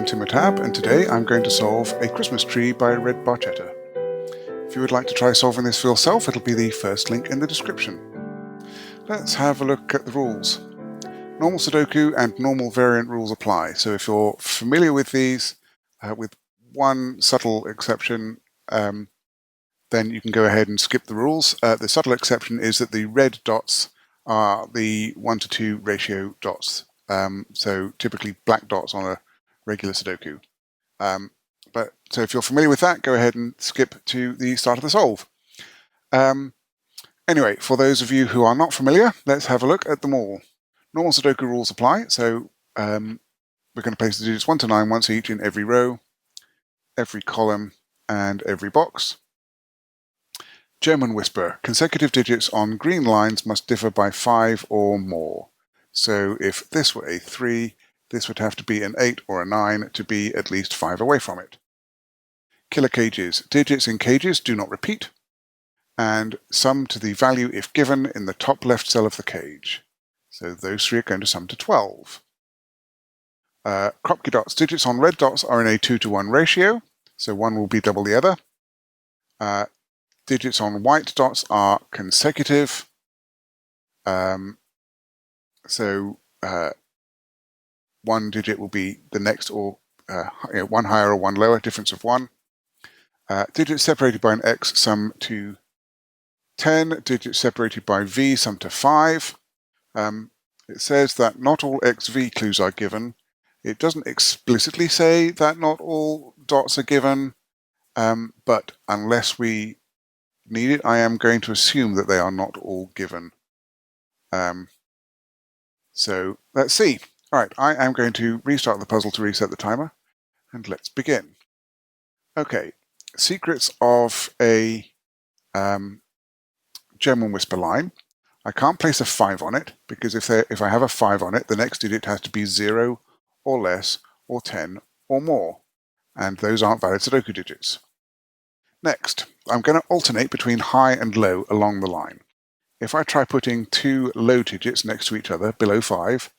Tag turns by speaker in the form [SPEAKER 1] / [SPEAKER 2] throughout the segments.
[SPEAKER 1] Timotab, and today I'm going to solve A Christmas Tree by RedBarchetta. If you would like to try solving this for yourself, it'll be the first link in the description. Let's have a look at the rules. Normal Sudoku and normal variant rules apply, so if you're familiar with these, with one subtle exception, then you can go ahead and skip the rules. The subtle exception is that the red dots are the 1:2 ratio dots, so typically black dots on a regular Sudoku. So if you're familiar with that, go ahead and skip to the start of the solve. Anyway, for those of you who are not familiar, let's have a look at them all. Normal Sudoku rules apply, so we're going to place the digits 1 to 9 once each in every row, every column, and every box. German whisper. Consecutive digits on green lines must differ by 5 or more. So if this were a 3, this would have to be an 8 or a 9 to be at least 5 away from it. Killer cages. Digits in cages do not repeat, and sum to the value if given in the top left cell of the cage. So those three are going to sum to 12. Kropki Dots. Digits on red dots are in a 2:1 ratio, so one will be double the other. Digits on white dots are consecutive, so one digit will be the next, or one higher or one lower, difference of 1. Digits separated by an X sum to 10. Digits separated by V sum to 5. It says that not all XV clues are given. It doesn't explicitly say that not all dots are given, but unless we need it, I am going to assume that they are not all given. So let's see. All right, I am going to restart the puzzle to reset the timer, and let's begin. Okay, secrets of a German whisper line. I can't place a 5 on it, because if I have a 5 on it, the next digit has to be 0 or less or 10 or more, and those aren't valid Sudoku digits. Next, I'm going to alternate between high and low along the line. If I try putting 2 low digits next to each other below 5,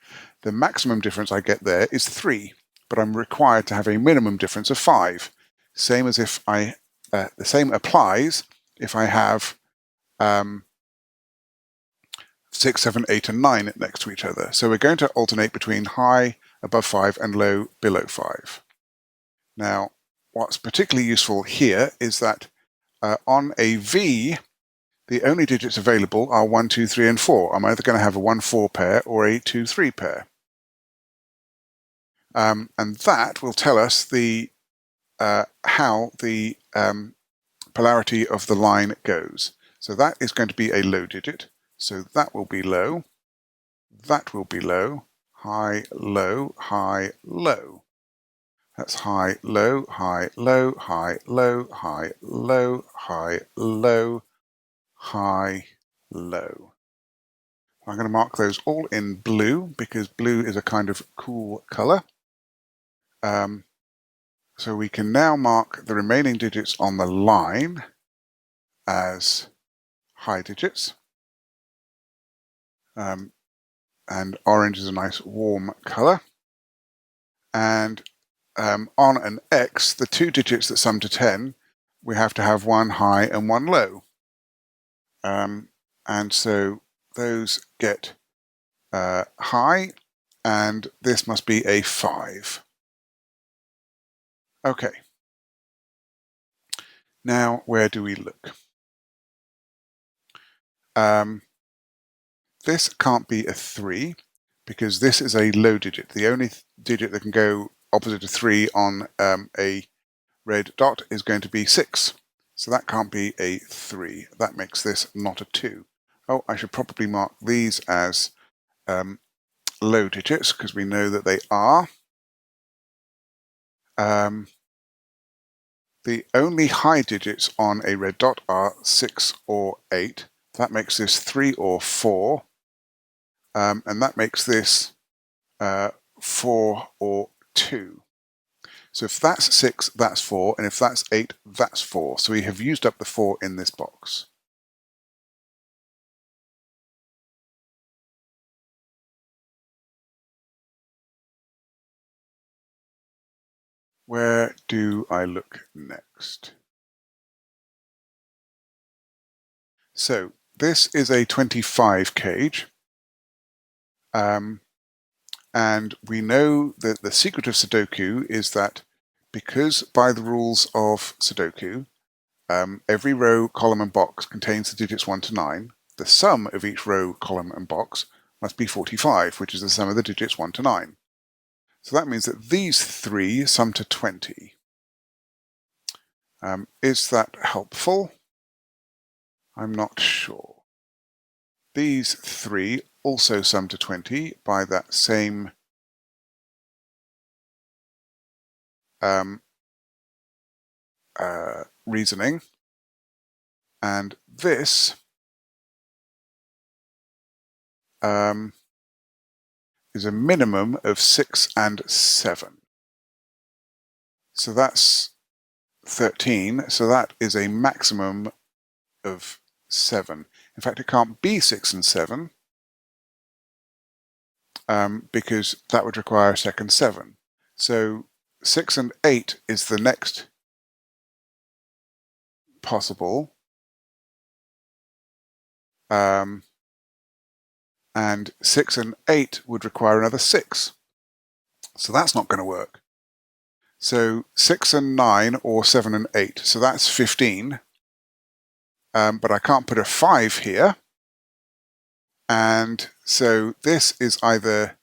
[SPEAKER 1] the maximum difference I get there is 3, but I'm required to have a minimum difference of 5. Same as if the same applies if I have 6, 7, 8, and 9 next to each other. So we're going to alternate between high above 5 and low below 5. Now, what's particularly useful here is that on a V, the only digits available are 1, 2, 3, and 4. I'm either going to have a 1-4 pair or a 2-3 pair. And that will tell us how the polarity of the line goes. So that is going to be a low digit. So that will be low. That will be low. High, low, high, low. That's high, low, high, low, high, low, high, low, high, low, high, low. I'm going to mark those all in blue because blue is a kind of cool color. So we can now mark the remaining digits on the line as high digits. And orange is a nice warm color. And on an X, the 2 digits that sum to 10, we have to have 1 high and 1 low. And so those get high, and this must be a 5. Okay. Now, where do we look? This can't be a 3 because this is a low digit. The only digit that can go opposite of 3 on a red dot is going to be 6. So that can't be a 3. That makes this not a 2. Oh, I should probably mark these as low digits because we know that they are. The only high digits on a red dot are 6 or 8. That makes this 3 or 4. And that makes this 4 or 2. So if that's 6, that's 4, and if that's 8, that's 4. So we have used up the 4 in this box. Where do I look next? So this is a 25 cage. And we know that the secret of Sudoku is that because by the rules of Sudoku, every row, column, and box contains the digits 1 to 9, the sum of each row, column, and box must be 45, which is the sum of the digits 1 to 9. So that means that these three sum to 20. Is that helpful? I'm not sure. These three also sum to 20 by that same reasoning. And this is a minimum of 6 and 7. So that's 13. So that is a maximum of 7. In fact, it can't be 6 and 7 because that would require a second 7. So 6 and 8 is the next possible. And 6 and 8 would require another 6. So that's not going to work. So 6 and 9 or 7 and 8. So that's 15. But I can't put a 5 here. And so this is either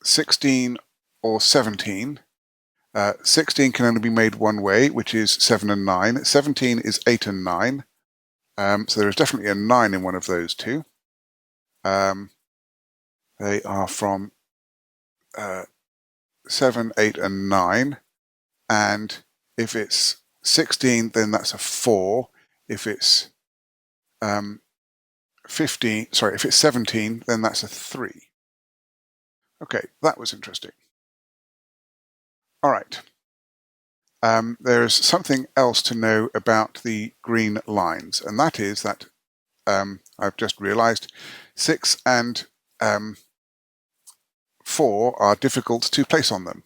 [SPEAKER 1] 16 or 17. 16 can only be made one way, which is 7 and 9. 17 is 8 and 9. So there is definitely a 9 in one of those two. They are from 7, 8, and 9. And if it's 16, then that's a 4. If it's if it's 17, then that's a 3. Okay, that was interesting. All right. There's something else to know about the green lines, and that is that I've just realized 6 and 4 are difficult to place on them.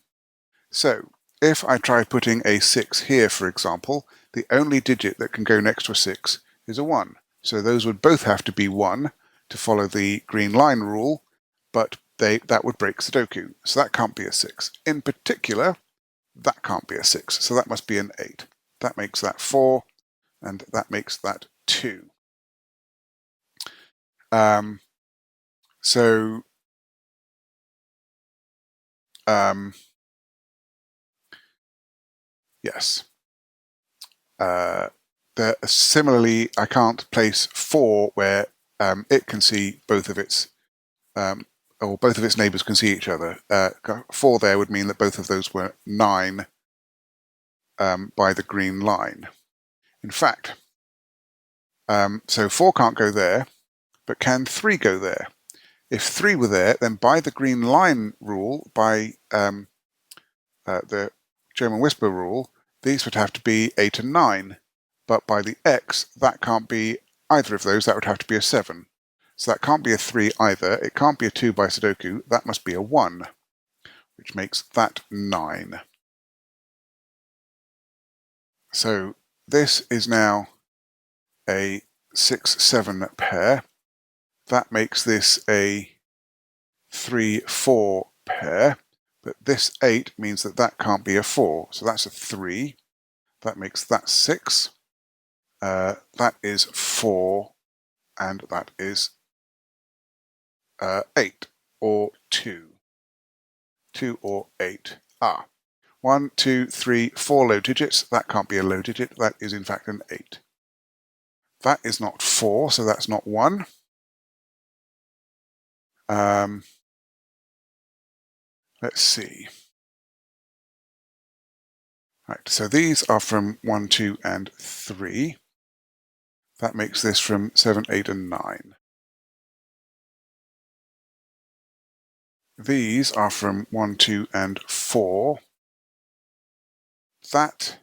[SPEAKER 1] So if I try putting a 6 here, for example, the only digit that can go next to a 6 is a 1. So those would both have to be 1 to follow the green line rule, but that would break Sudoku. So that can't be a 6. In particular, that can't be a 6. So that must be an 8. That makes that 4, and that makes that 2. Yes. Similarly, I can't place 4 where it can see both of its or both of its neighbors can see each other. 4 there would mean that both of those were 9 by the green line. In fact, so 4 can't go there, but can 3 go there? If 3 were there, then by the green line rule, by the German whisper rule, these would have to be 8 and 9. But by the X, that can't be either of those. That would have to be a 7. So that can't be a 3 either. It can't be a 2 by Sudoku. That must be a 1, which makes that 9. So this is now a 6-7 pair. That makes this a 3-4 pair. But this 8 means that that can't be a 4. So that's a 3. That makes that 6. That is 4. And that is 8 or 2. 2 or 8. 1, 2, 3, 4 low digits. That can't be a low digit. That is in fact an 8. That is not 4, so that's not 1. Let's see. Right, so these are from 1, 2, and 3. That makes this from 7, 8, and 9. These are from 1, 2, and 4. That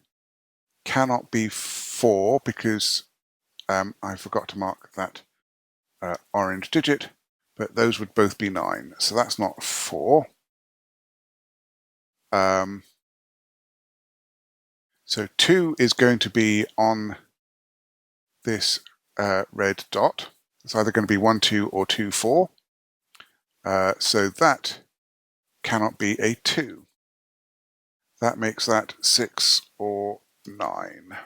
[SPEAKER 1] cannot be 4 because I forgot to mark that orange digit, but those would both be 9. So that's not 4. So 2 is going to be on this red dot. It's either going to be 1, 2 or 2, 4. So that cannot be a 2. That makes that 6 or 9.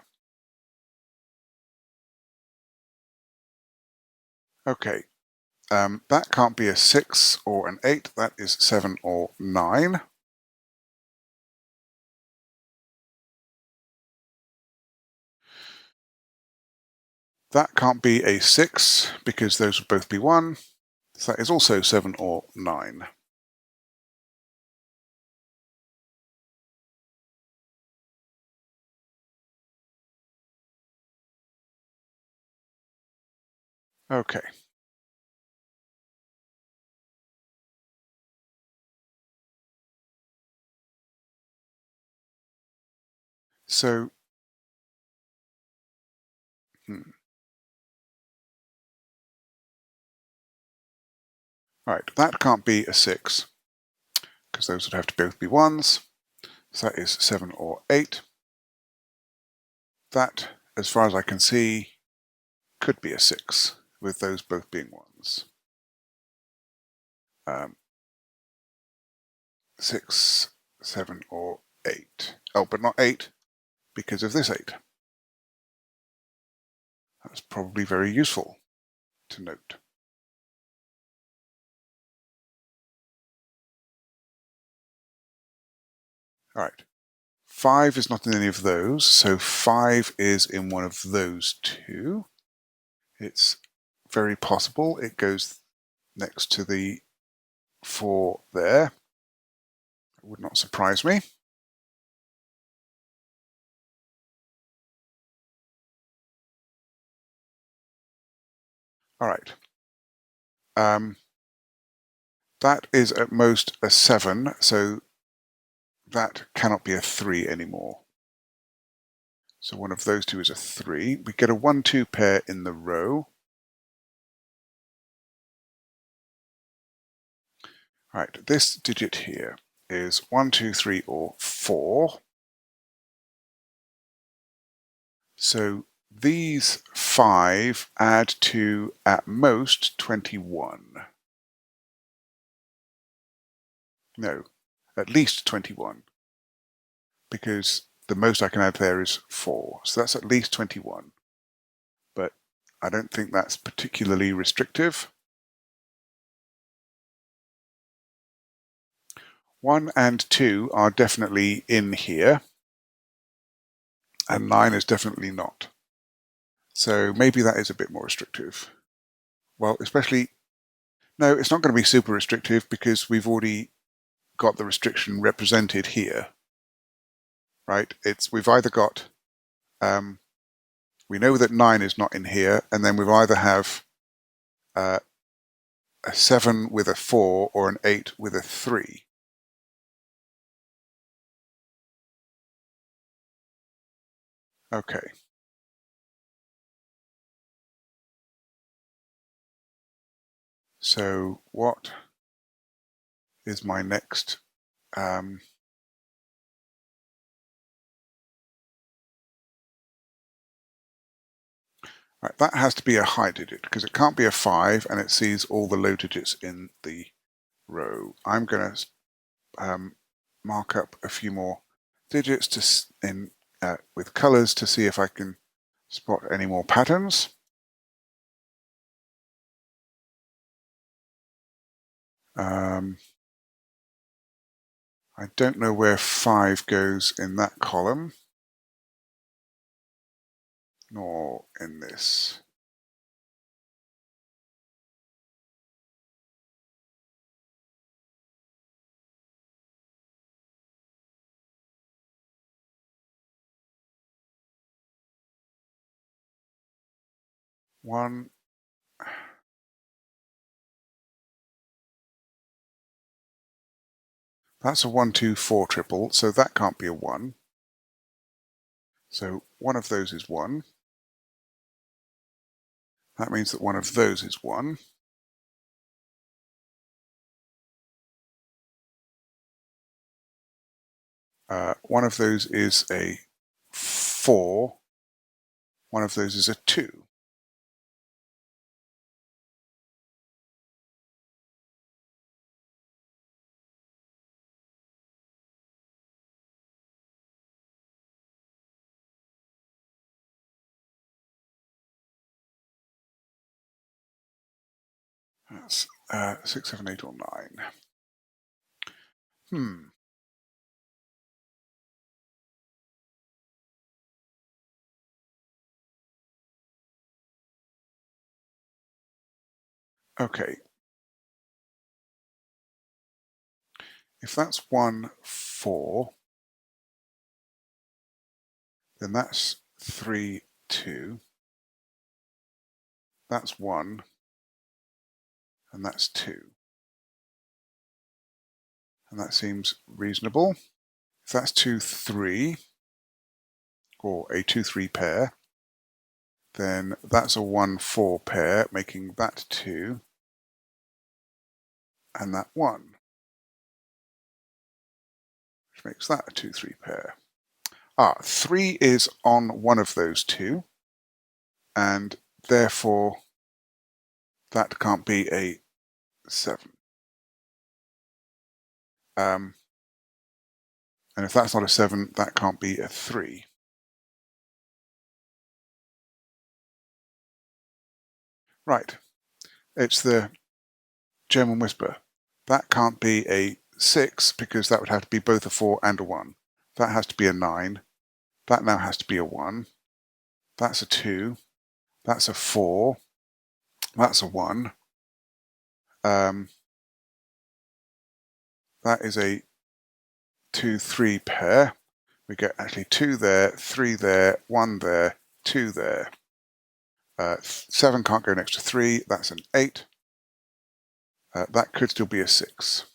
[SPEAKER 1] Okay, that can't be a 6 or an 8. That is 7 or 9. That can't be a 6 because those would both be 1. So that is also 7 or 9. Okay. So, right, that can't be a 6 because those would have to both be 1s. So that is 7 or 8. That, as far as I can see, could be a 6 with those both being 1s. 6, 7 or 8. Oh, but not 8 because of this 8. That's probably very useful to note. All right. 5 is not in any of those, so 5 is in one of those two. It's very possible it goes next to the 4 there. It would not surprise me. All right. That is at most a 7, so that cannot be a 3 anymore. So one of those two is a 3. We get a 1, 2 pair in the row. All right, this digit here is 1, 2, 3, or 4. So these 5 add to, at most, 21. No, at least 21, because the most I can add there is 4. So that's at least 21. But I don't think that's particularly restrictive. 1 and 2 are definitely in here, and 9 is definitely not. So maybe that is a bit more restrictive. Well, especially, no, it's not going to be super restrictive because we've already got the restriction represented here, right? We've either got, we know that 9 is not in here, and then we'll either have a 7 with a 4 or an 8 with a 3. Okay. So what is my next right, that has to be a high digit because it can't be a 5 and it sees all the low digits in the row. I'm going to mark up a few more digits with colors to see if I can spot any more patterns. I don't know where 5 goes in that column, nor in this. One, that's a 1, 2, 4 triple, so that can't be a 1. So one of those is 1. That means that one of those is 1. One of those is a 4, one of those is a 2. That's 6, 7, 8, or 9. Okay. If that's 1, 4, then that's 3, 2. That's 1, and that's 2. And that seems reasonable. If that's 2, 3, or a 2, 3 pair, then that's a 1, 4 pair, making that 2, and that 1, which makes that a 2, 3 pair. 3 is on one of those two, and therefore that can't be a 7. And if that's not a 7, that can't be a 3. Right, it's the German whisper. That can't be a 6 because that would have to be both a 4 and a 1. That has to be a 9. That now has to be a 1. That's a 2. That's a 4. That's a 1. That is a 2, 3 pair. We get actually 2 there, 3 there, 1 there, 2 there. 7 can't go next to 3. That's an 8. That could still be a 6.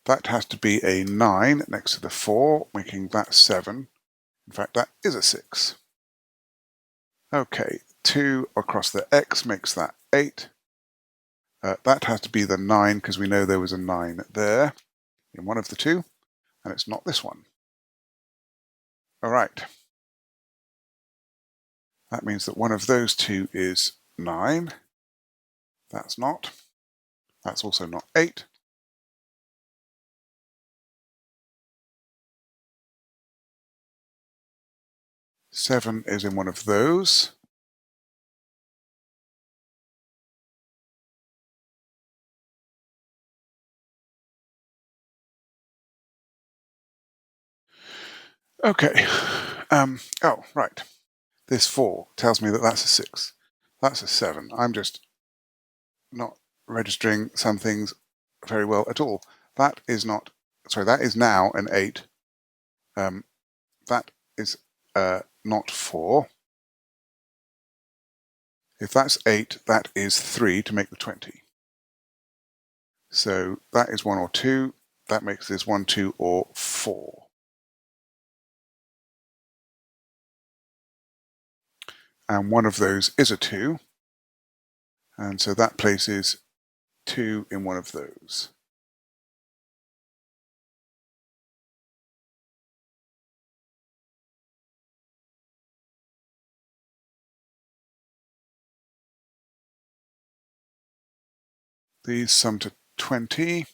[SPEAKER 1] That has to be a 9 next to the 4, making that 7. In fact, that is a 6. Okay, 2 across the X makes that 8. That has to be the 9 because we know there was a 9 there in one of the two, and it's not this one. All right. That means that one of those two is 9. That's not. That's also not 8. Seven is in one of those. Okay. Oh, right. This 4 tells me that that's a 6. That's a 7. I'm just not registering some things very well at all. That is not, sorry, that is now an 8. That is not 4. If that's 8, that is 3 to make the 20. So that is 1 or 2. That makes this 1, 2, or 4. And one of those is a 2. And so that places 2 in one of those. These sum to 20.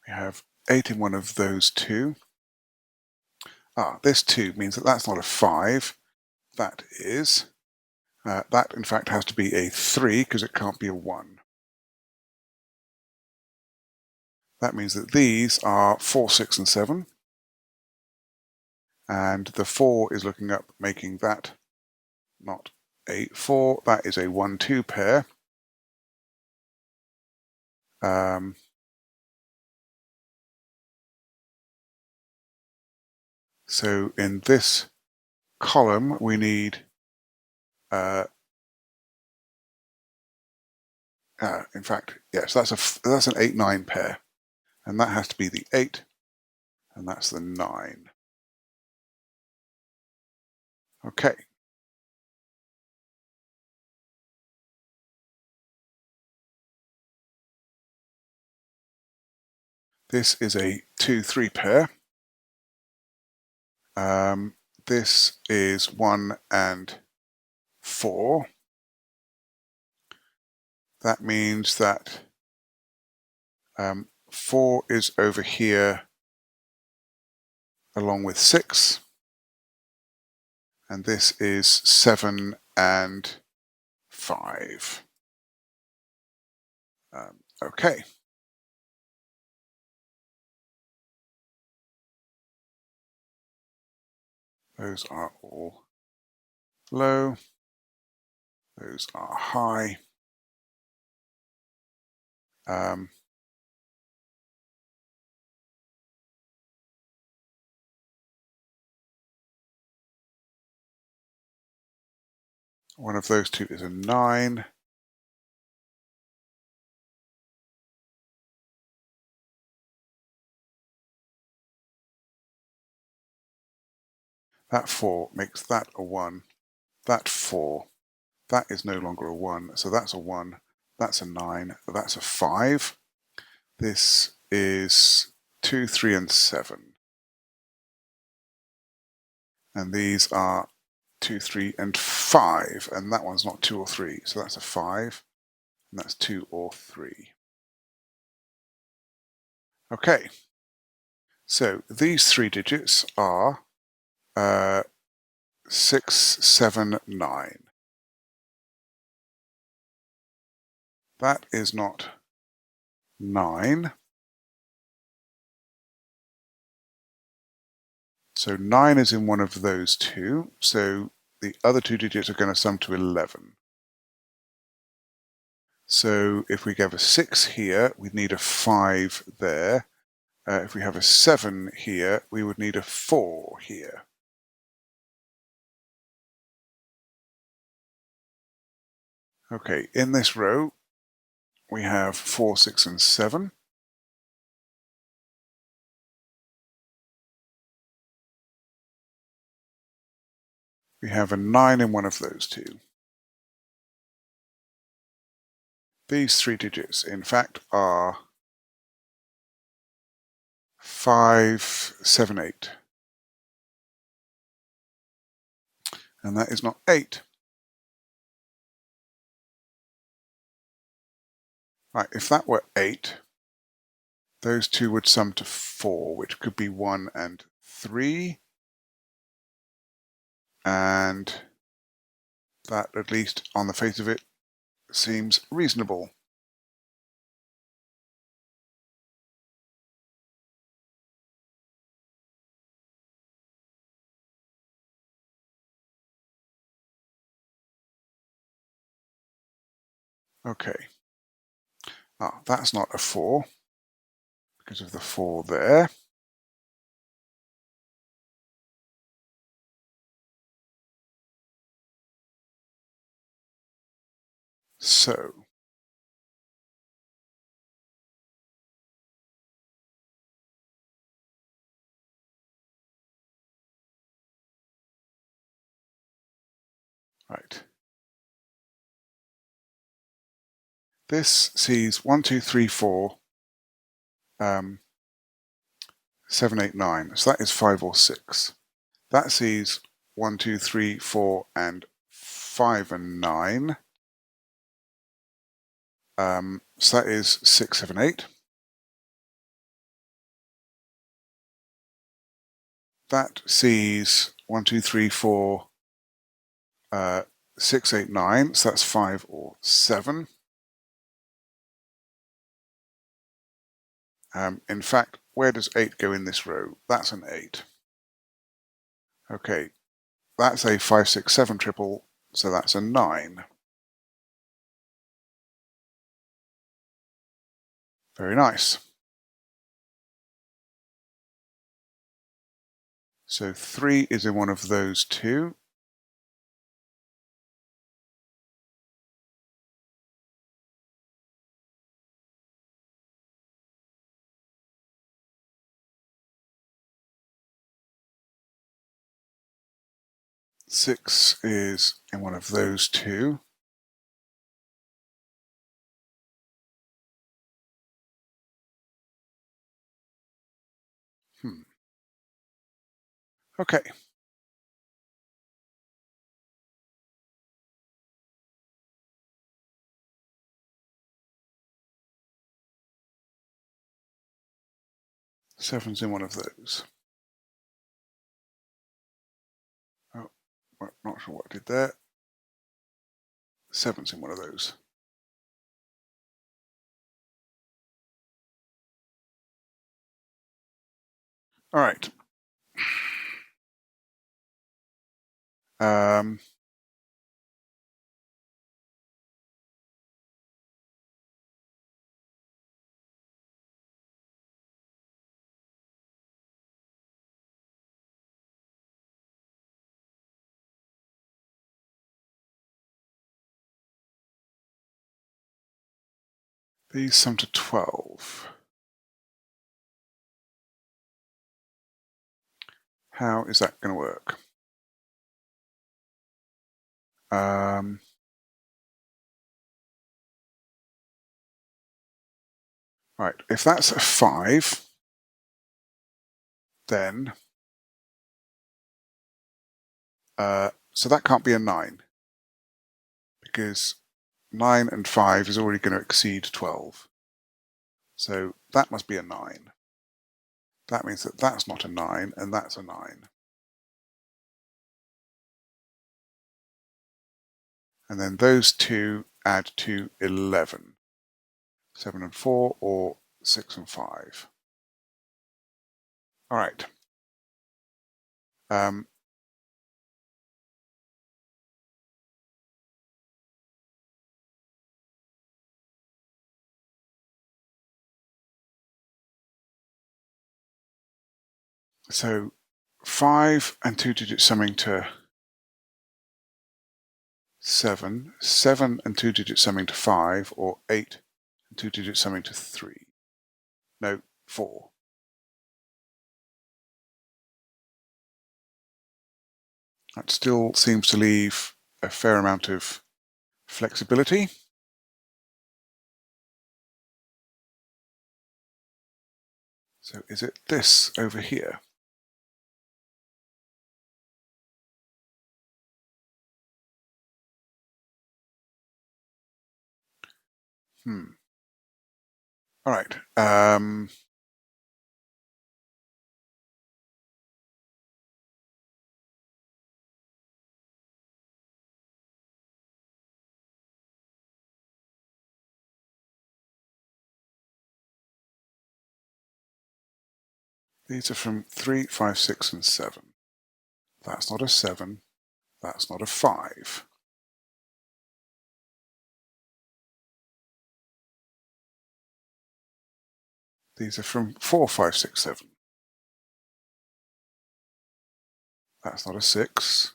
[SPEAKER 1] We have 8 in one of those two. This 2 means that that's not a 5. That is. That, in fact, has to be a 3 because it can't be a 1. That means that these are 4, 6, and 7. And the 4 is looking up, making that not a 4. That is a 1, 2 pair. So in this column, we need, in fact, yes, that's an 8, 9 pair. And that has to be the 8, and that's the 9. Okay. This is a 2-3 pair. This is 1 and 4. That means that 4 is over here along with 6. And this is 7 and 5. Okay. Those are all low. Those are high. One of those two is a 9. That 4 makes that a 1. That 4. That is no longer a 1. So that's a 1. That's a 9. That's a 5. This is 2, 3, and 7. And these are 2, 3, and 5. And that one's not 2 or 3. So that's a 5. And that's 2 or 3. Okay. So these 3 digits are 6, 7, 9. That is not 9. So 9 is in one of those two. So the other 2 digits are going to sum to 11. So if we have a 6 here, we'd need a 5 there. If we have a 7 here, we would need a 4 here. Okay, in this row, we have 4, 6, and 7. We have a 9 in one of those two. These 3 digits, in fact, are 5, 7, 8. And that is not 8. Right, if that were 8, those two would sum to 4, which could be 1 and 3. And that, at least on the face of it, seems reasonable. Okay. That's not a 4 because of the 4 there. So right. This sees 1, 2, 3, 4, 7, 8, 9. So that is 5 or 6. That sees 1, 2, 3, 4, and 5 and 9. So that is 6, 7, 8. That sees 1, 2, 3, 4, 6, 8, 9. So that's 5 or 7. In fact, where does 8 go in this row? That's an 8. Okay, that's a 5, 6, 7 triple, so that's a 9. Very nice. So 3 is in one of those two. 6 is in one of those two. Okay. Seven's in one of those. Oh, well, not sure what I did there. Seven's in one of those. All right. Um, these sum to 12. How is that going to work? Right, if that's a 5, then so that can't be a 9, because 9 and 5 is already going to exceed 12. So that must be a 9. That means that that's not a 9, and that's a 9. And then those two add to 11. 7 and 4, or 6 and 5. All right. So 5 and 2 digits summing to 7, 7 and 2 digits summing to 5, or 8 and 2 digits summing to 3. No, 4. That still seems to leave a fair amount of flexibility. So is it this over here? All right. These are from 3, 5, 6, and 7. That's not a 7. That's not a 5. These are from 4, 5, 6, 7. That's not a 6.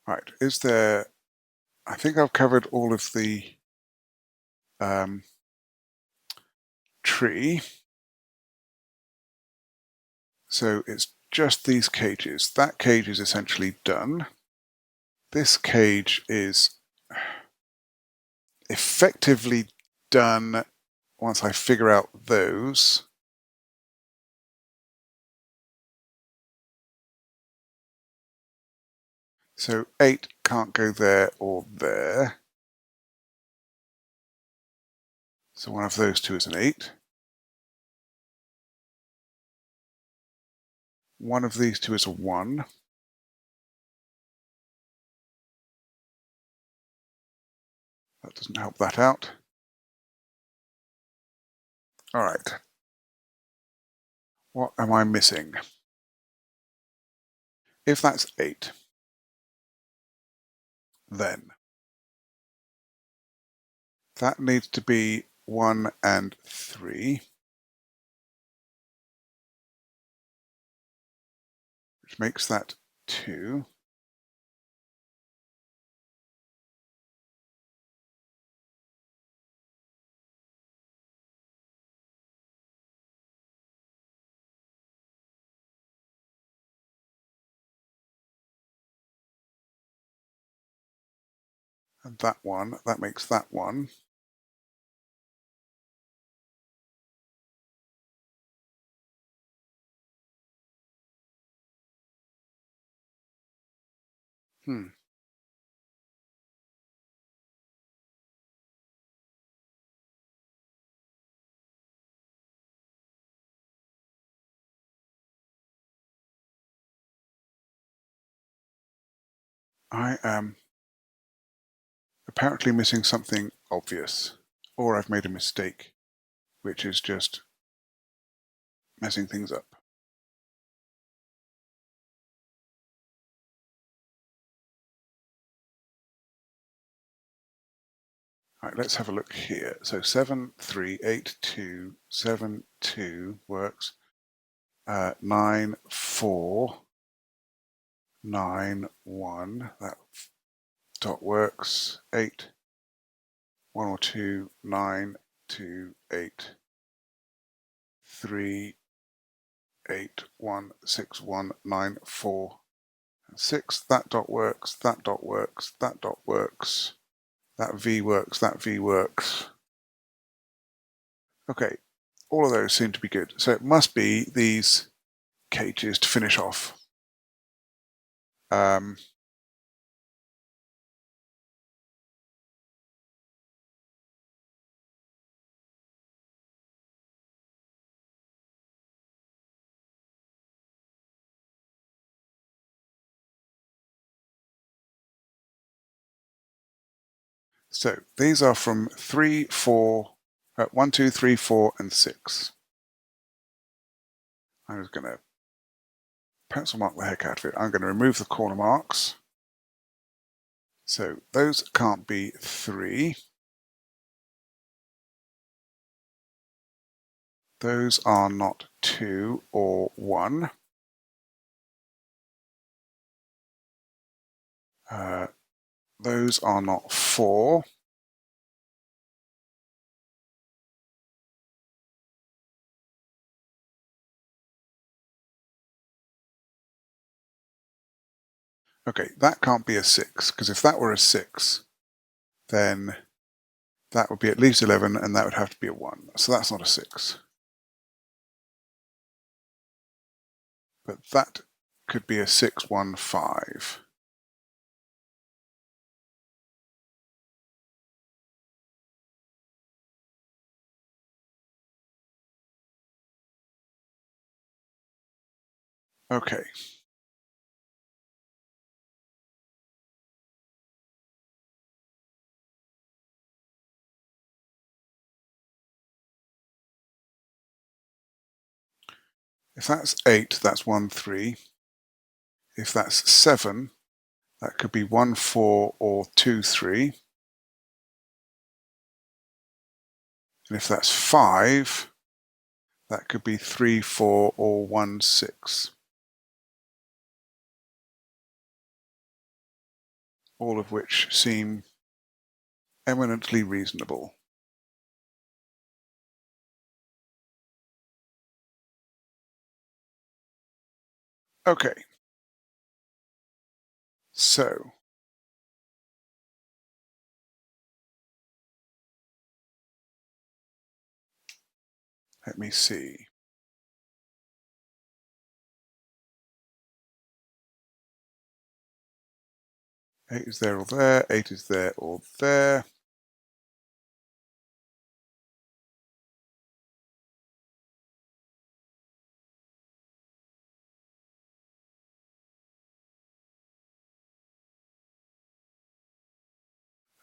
[SPEAKER 1] Right. Is there... I think I've covered all of the tree. So it's just these cages. That cage is essentially done. This cage is effectively done once I figure out those. So 8 can't go there or there. So one of those two is an 8. One of these two is a 1. That doesn't help that out. All right. What am I missing? If that's 8, then that needs to be 1 and 3, which makes that 2. and that one, that makes that one. Hmm. I am apparently missing something obvious, or I've made a mistake, which is just messing things up. All right, let's have a look here. So 7, 3, 8, 2, 7, 2 works. 9, 4, 9, 1. That dot works. 8, 1 or 2, 9, 2, 8, 3, 8, 1, 6, 1, 9, 4, 6. That dot works. That dot works. That dot works. That V works. That V works. Okay, all of those seem to be good. So it must be these cages to finish off. Um, so these are from 3, 4, 1, 2, 3, 4, and 6. I'm just going to pencil mark the heck out of it. I'm going to remove the corner marks. So those can't be 3. Those are not 2 or 1. Those are not 4. Okay, that can't be a 6, because if that were a 6, then that would be at least 11, and that would have to be a 1. So that's not a 6. But that could be a 6, 1, 5. Okay. If that's 8, that's 1, 3. If that's 7, that could be 1, 4, or 2, 3. And if that's 5, that could be 3, 4, or 1, 6. All of which seem eminently reasonable. Okay. So let me see. 8 is there or there. 8 is there or there.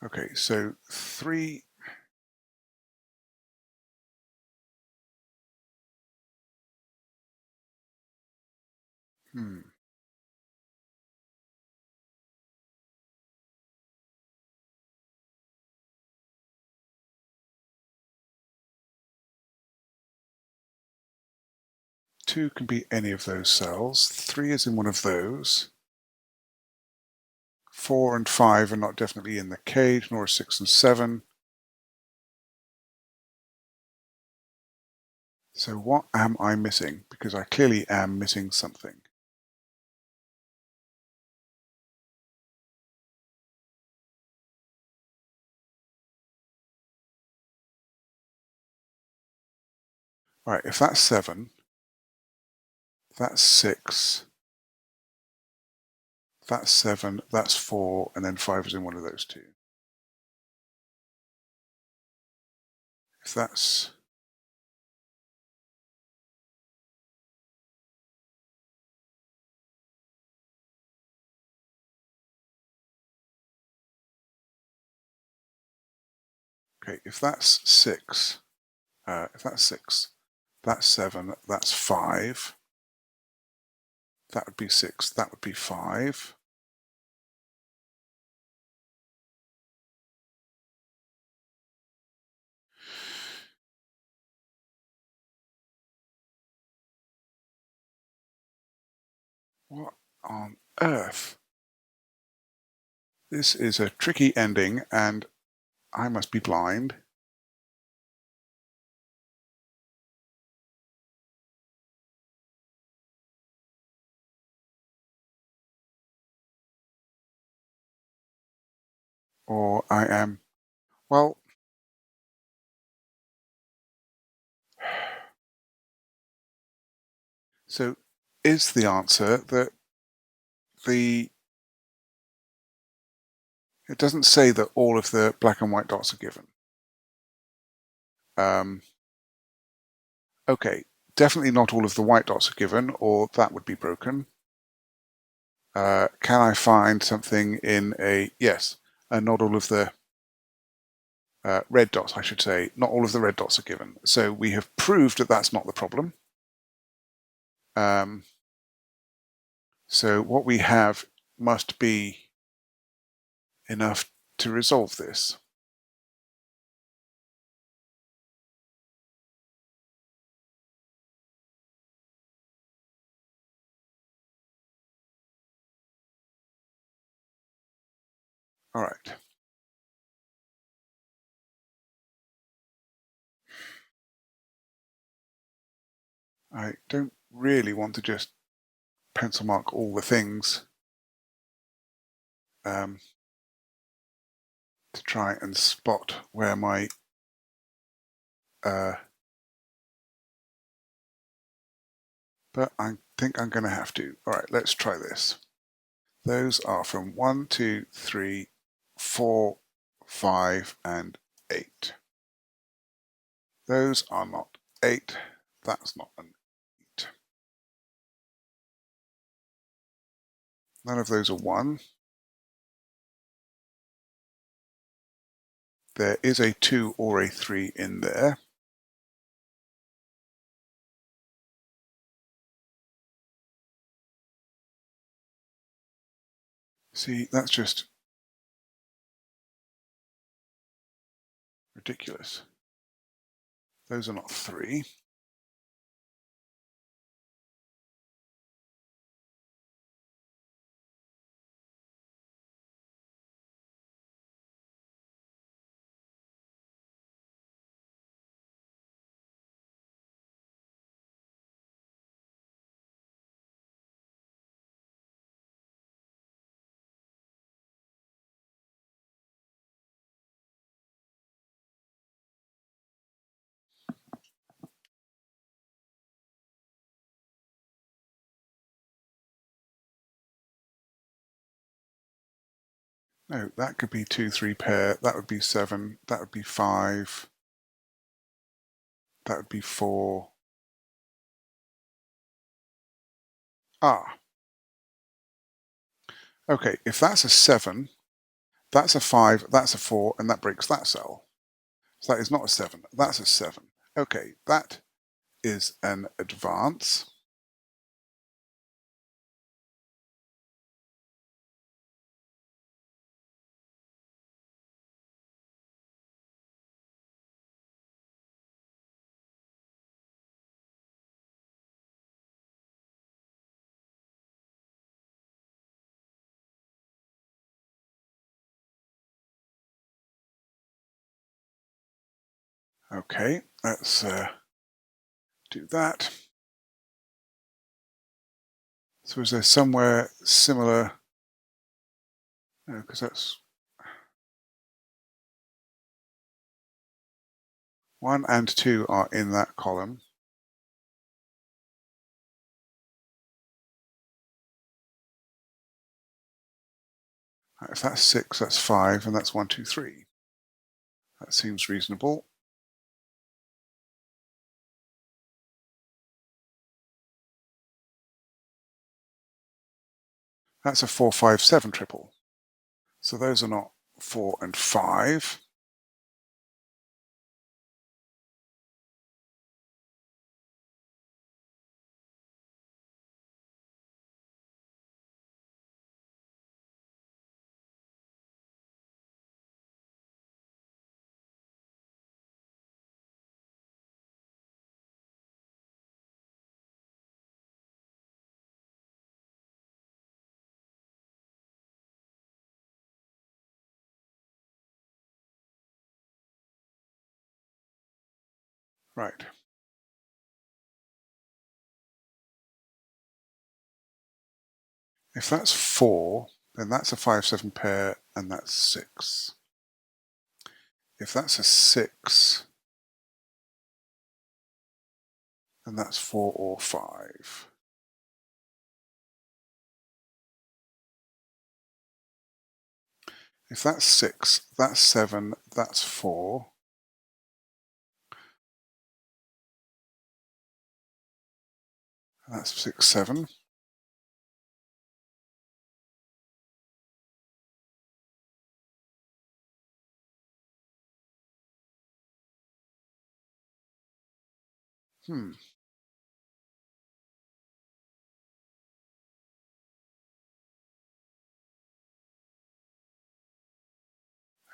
[SPEAKER 1] Okay, so 3. Hmm. 2 can be any of those cells. 3 is in one of those. 4 and 5 are not definitely in the cage, nor 6 and 7. So what am I missing? Because I clearly am missing something. Right, if that's 7, that's 6, that's 7, that's 4, and then 5 is in one of those two. If that's okay, if that's 6, that's 7, that's 5. That would be 6, that would be 5. What on earth? This is a tricky ending, and I must be blind. Or I am, well, so is the answer that the, it doesn't say that all of the black and white dots are given. Um, okay, definitely not all of the white dots are given, or that would be broken. Can I find something in a, yes, not all of the red dots, I should say, not all of the red dots are given. So we have proved that that's not the problem. So what we have must be enough to resolve this. All right. I don't really want to just pencil mark all the things to try and spot where my but I think I'm going to have to. All right, let's try this. Those are from 1, 2, 3, 4, 5, and 8. Those are not 8. That's not an 8. None of those are 1. There is a 2 or a 3 in there. See, that's just ridiculous. Those are not 3. No, that could be 2, 3 pair. That would be 7. That would be 5. That would be 4. Ah, okay, if that's a 7, that's a 5, that's a 4, and that breaks that cell. So that is not a 7, that's a 7. Okay, that is an advance. Okay, let's do that. So is there somewhere similar? No, because that's 1 and 2 are in that column. If that's 6, that's 5, and that's 1, 2, 3. That seems reasonable. That's a 4, 5, 7 triple. So those are not 4 and 5. Right. If that's 4, then that's a 5, 7 pair, and that's 6. If that's a 6, then that's 4 or 5. If that's 6, that's 7, that's 4. And that's 6, 7. Hmm.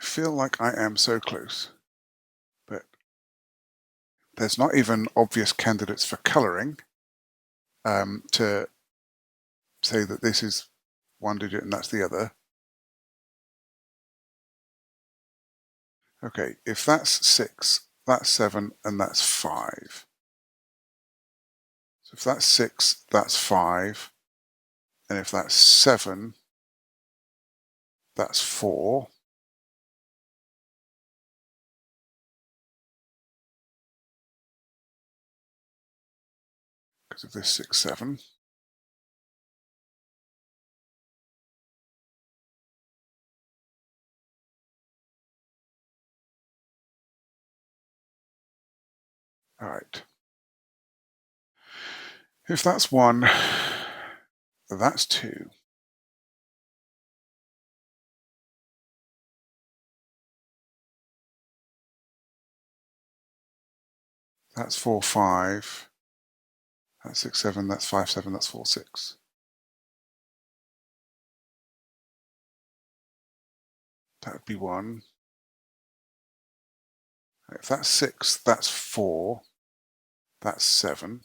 [SPEAKER 1] I feel like I am so close, but there's not even obvious candidates for colouring to say that this is one digit and that's the other. Okay, if that's 6, that's 7, and that's 5. So if that's 6, that's 5, and if that's 7, that's 4. Because of this 6, 7. All right. If that's 1, that's 2. That's 4, 5. That's 6, 7. That's 5, 7. That's 4, 6. That would be 1. If that's 6, that's 4. That's 7.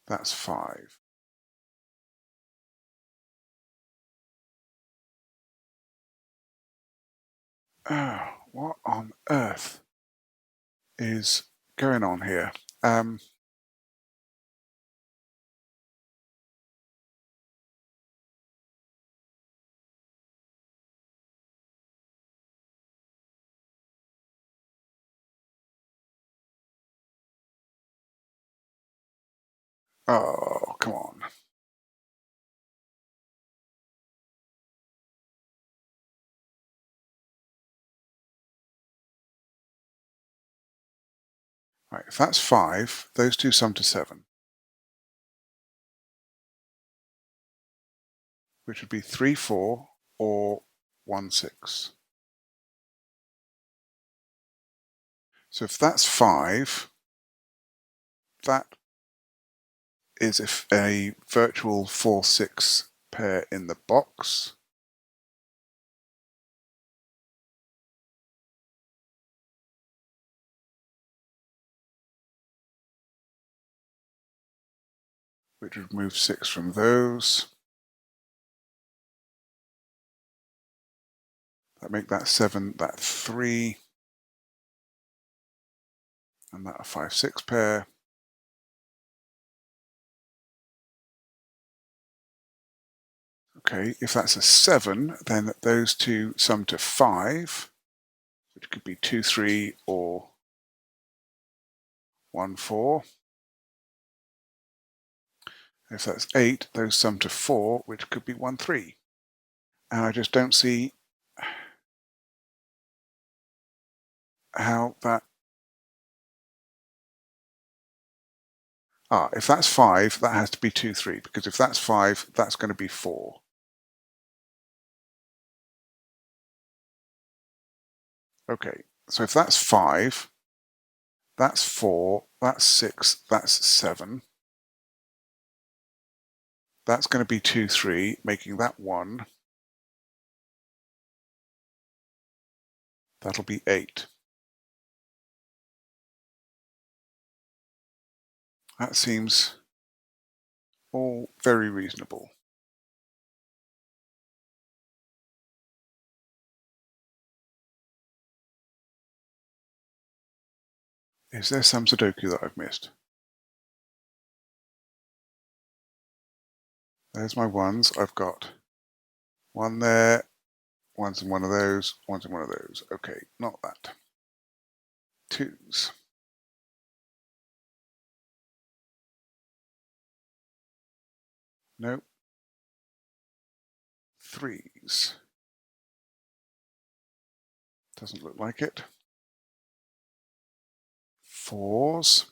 [SPEAKER 1] That's 5. Oh, what on earth is going on here? Oh, come on. Right, if that's 5, those two sum to 7, which would be 3, 4, or 1, 6. So if that's 5, that is if a virtual 4, 6 pair in the box. Which would move 6 from those. That make that 7, that 3, and that a 5, 6 pair. Okay, if that's a 7, then those two sum to 5, which could be 2, 3, or 1, 4. If that's 8, those sum to 4, which could be 1, 3. And I just don't see how that... if that's 5, that has to be 2, 3, because if that's 5, that's going to be 4. Okay, so if that's 5, that's 4, that's 6, that's 7. That's going to be 2, 3, making that 1. That'll be 8. That seems all very reasonable. Is there some Sudoku that I've missed? There's my ones. I've got 1 there, one's in one of those, one's in one of those. Okay, not that. 2s. Nope. 3s. Doesn't look like it. 4s.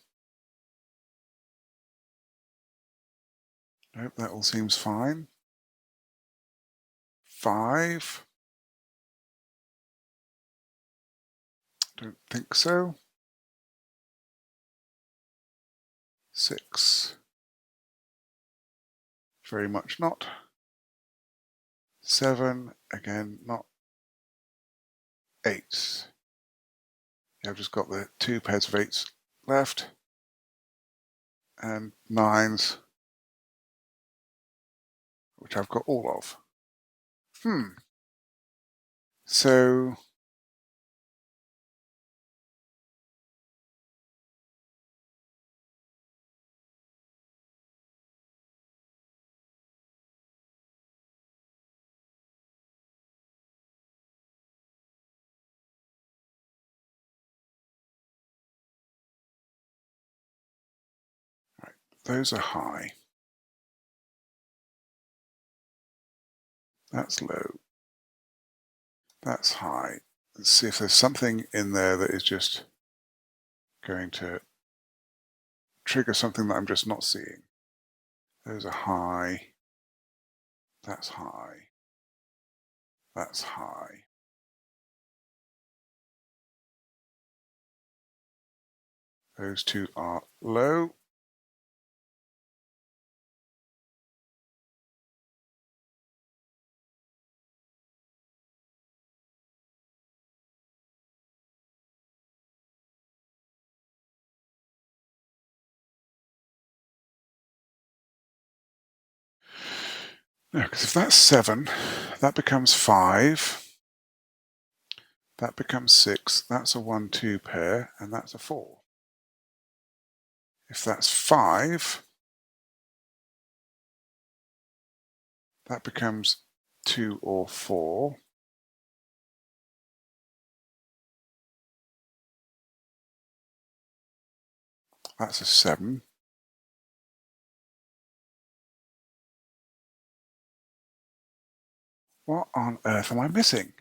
[SPEAKER 1] Nope, that all seems fine. 5. Don't think so. 6. Very much not. 7, again, not. 8s. Yeah, I've just got the 2 pairs of 8s left. And 9s, which I've got all of. So right, those are high. That's low. That's high. Let's see if there's something in there that is just going to trigger something that I'm just not seeing. Those are high. That's high. That's high. Those 2 are low. No, because if that's 7, that becomes 5. That becomes 6. That's a 1, 2 pair, and that's a 4. If that's 5, that becomes 2 or 4. That's a 7. What on earth am I missing?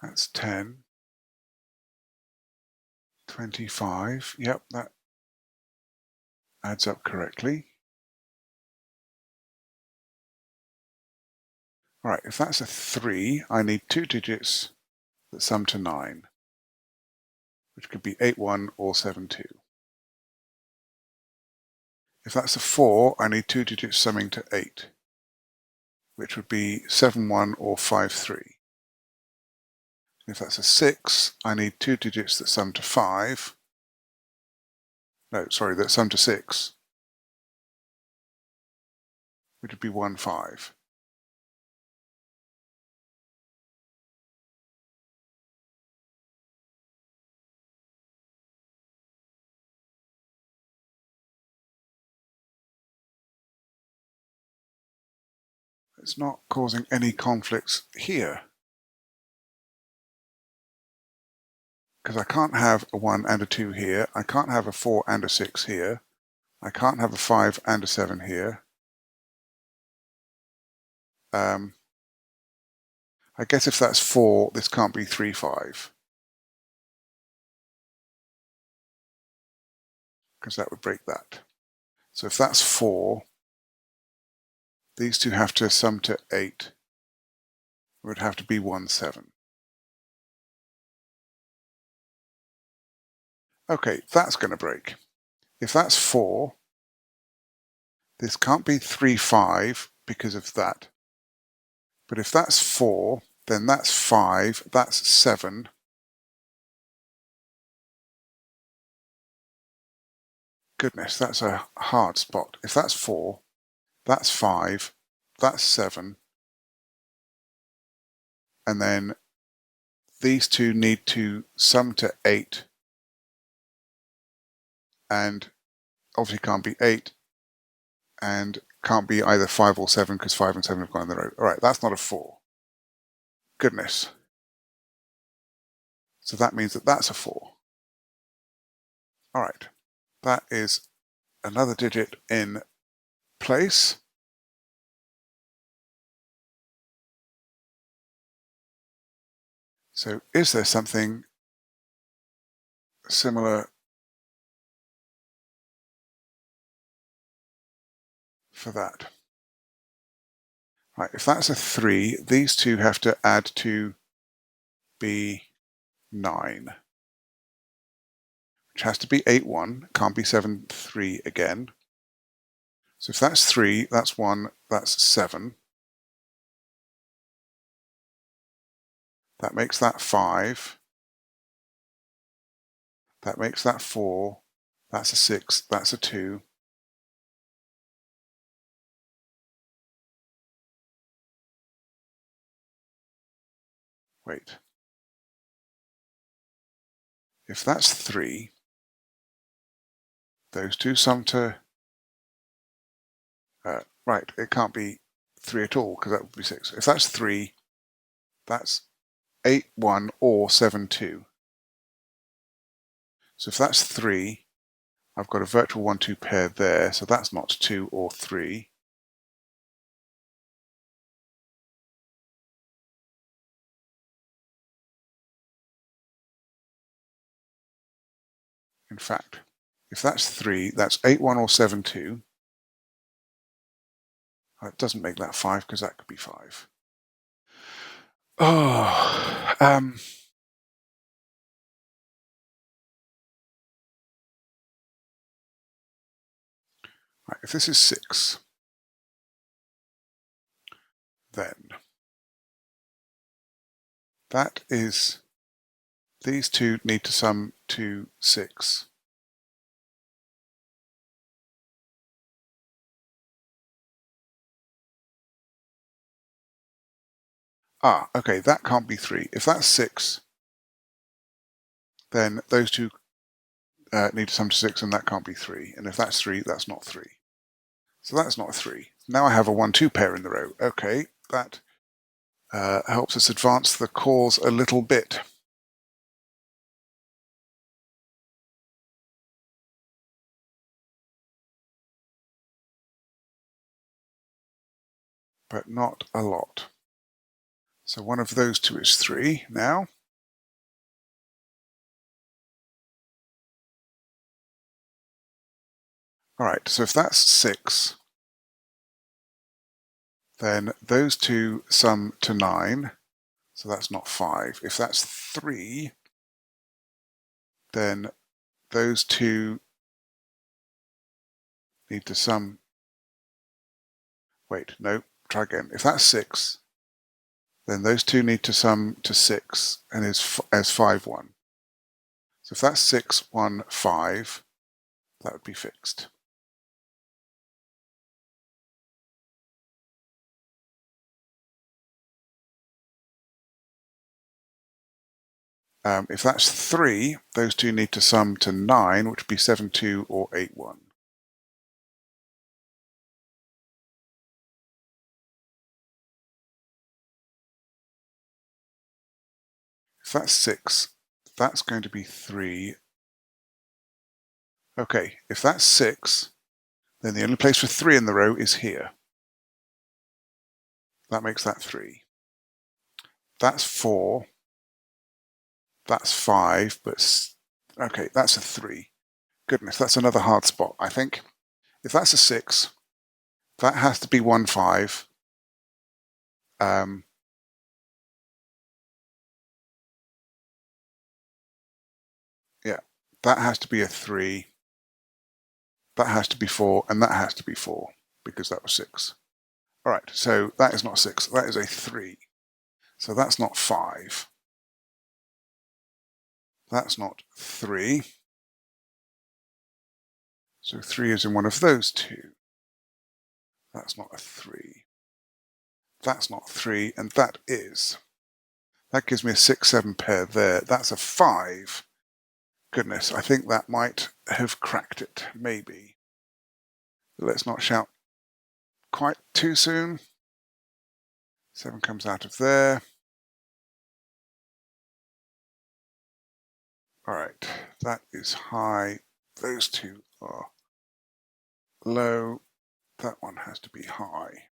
[SPEAKER 1] That's 10. 25. Yep, that adds up correctly. Right, if that's a 3, I need 2 digits that sum to 9, which could be 8, 1 or 7, 2. If that's a 4, I need 2 digits summing to 8, which would be 7, 1 or 5, 3. If that's a 6, I need 2 digits that sum to 5. No, sorry, that sum to 6, which would be 1, 5. It's not causing any conflicts here, because I can't have a 1 and a 2 here. I can't have a 4 and a 6 here. I can't have a 5 and a 7 here. I guess if that's 4, this can't be 3, 5, because that would break that. So if that's 4, these two have to sum to 8. It would have to be 1, 7. Okay, that's going to break. If that's 4, this can't be 3, 5 because of that. But if that's 4, then that's 5, that's 7. Goodness, that's a hard spot. If that's 4, that's 5, that's 7. And then these two need to sum to 8. And obviously can't be 8. And can't be either 5 or 7 because 5 and 7 have gone in the row. All right, that's not a 4. Goodness. So that means that that's a 4. All right, that is another digit in place. So is there something similar for that? Right, if that's a 3, these two have to add to be 9, which has to be 8, 1, can't be 7, 3 again. So if that's 3, that's 1, that's 7. That makes that 5. That makes that 4. That's a 6, that's a 2. Wait. If that's 3, those two sum to... right, it can't be 3 at all, because that would be 6. If that's 3, that's 8, 1, or 7, 2. So if that's 3, I've got a virtual 1, 2 pair there, so that's not 2 or 3. In fact, if that's 3, that's 8, 1, or 7, 2. It doesn't make that 5, because that could be 5. Oh, right, if this is 6, then that is, these two need to sum to 6. Ah, okay, that can't be 3. If that's 6, then those two need to sum to 6, and that can't be 3. And if that's 3, that's not 3. So that's not 3. Now I have a 1, 2 pair in the row. Okay, that helps us advance the cause a little bit. But not a lot. So one of those two is 3 now. All right, so if that's 6, then those two sum to 9, so that's not 5. If that's 3, then those two need to sum... Wait, no, try again. If that's 6, then those two need to sum to 6 and is 5, 1. So if that's 6, 1, 5, that would be fixed. If that's 3, those two need to sum to 9, which would be 7, 2, or 8, 1. If that's 6, that's going to be 3. Okay, if that's 6, then the only place for 3 in the row is here. That makes that 3. That's 4. That's 5, but okay, that's a 3. Goodness, that's another hard spot, I think. If that's a 6, that has to be 1, 5. Yeah, that has to be a 3. That has to be 4, and that has to be 4, because that was 6. All right, so that is not 6, that is a 3. So that's not 5. That's not 3. So 3 is in one of those two. That's not a 3. That's not 3, and that is. That gives me a 6, 7 pair there. That's a 5. Goodness, I think that might have cracked it, maybe. Let's not shout quite too soon. 7 comes out of there. All right, that is high. Those two are low. That one has to be high.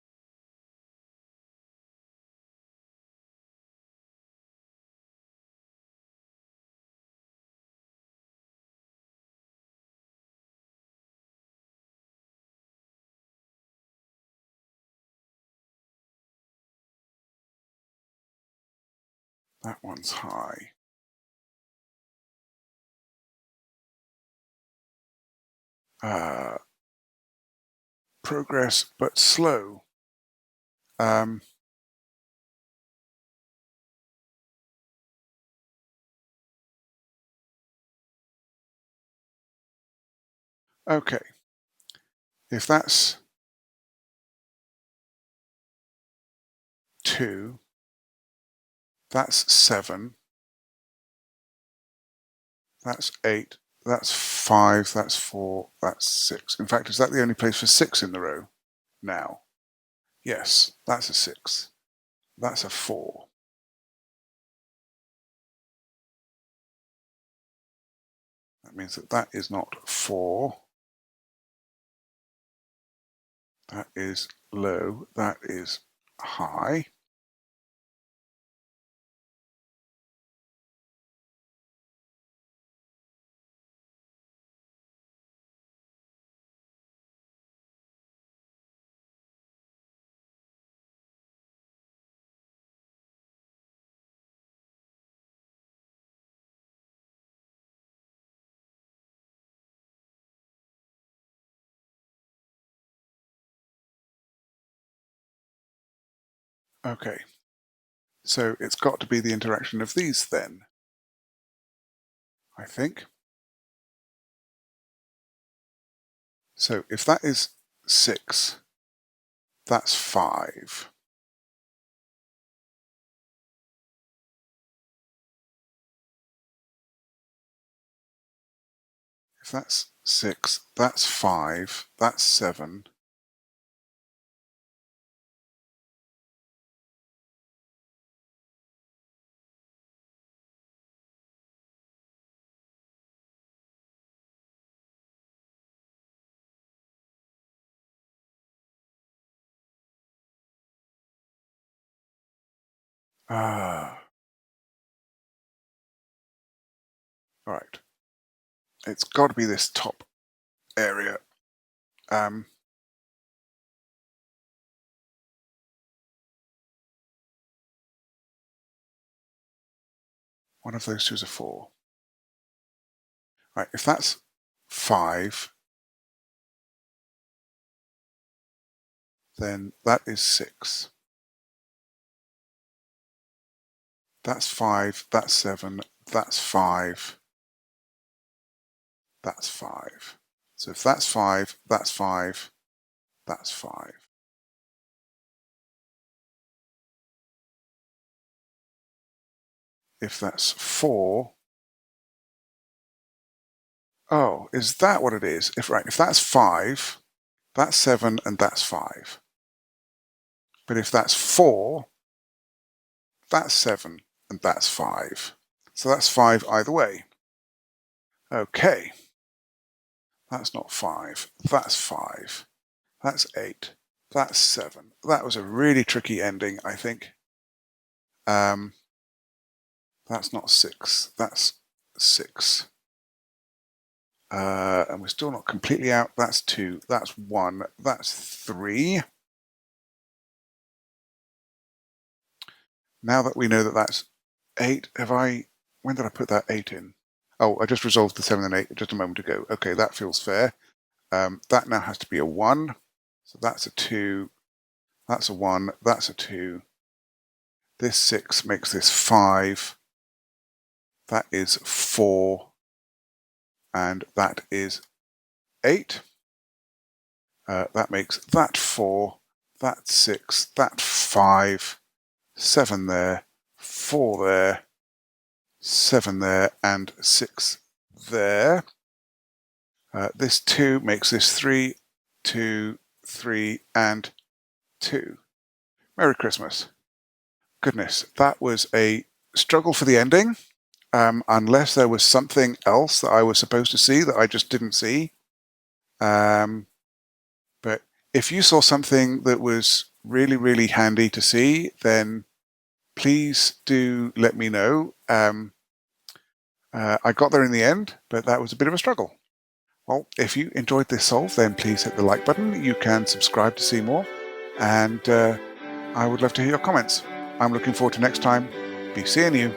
[SPEAKER 1] That one's high. Progress, but slow. Okay, if that's 2, that's 7, that's 8, that's 5, that's 4, that's 6. In fact, is that the only place for 6 in the row now? Yes, that's a 6. That's a 4. That means that that is not 4. That is low. That is high. Okay, so it's got to be the interaction of these then, I think. So if that is 6, that's 5. If that's 6, that's 5, that's 7. Ah, all right. It's got to be this top area. One of those two is a 4. Right, if that's 5, then that is 6. That's 5, that's 7, that's 5, that's 5. So if that's 5, that's 5, that's 5. If that's 4, oh, is that what it is? If that's 5, that's 7 and that's 5. But if that's 4, that's 7 and that's 5. So that's 5 either way. Okay. That's not 5. That's 5. That's 8. That's 7. That was a really tricky ending, I think. That's not 6. That's 6. And we're still not completely out. That's 2. That's 1. That's 3. Now that we know that that's 8, when did I put that 8 in? Oh, I just resolved the 7 and 8 just a moment ago. Okay, that feels fair. That now has to be a 1. So that's a 2. That's a 1. That's a 2. This 6 makes this 5. That is 4. And that is 8. That makes that 4. That 6. That 5. 7 there. 4 there. 7 there. And 6 there. This 2 makes this 3, 2, 3, and 2. Merry Christmas. Goodness, that was a struggle for the ending, unless there was something else that I was supposed to see that I just didn't see. But if you saw something that was really, really handy to see, then please do let me know. I got there in the end, but that was a bit of a struggle. Well, if you enjoyed this solve, then please hit the like button. You can subscribe to see more, and I would love to hear your comments. I'm looking forward to next time. Be seeing you.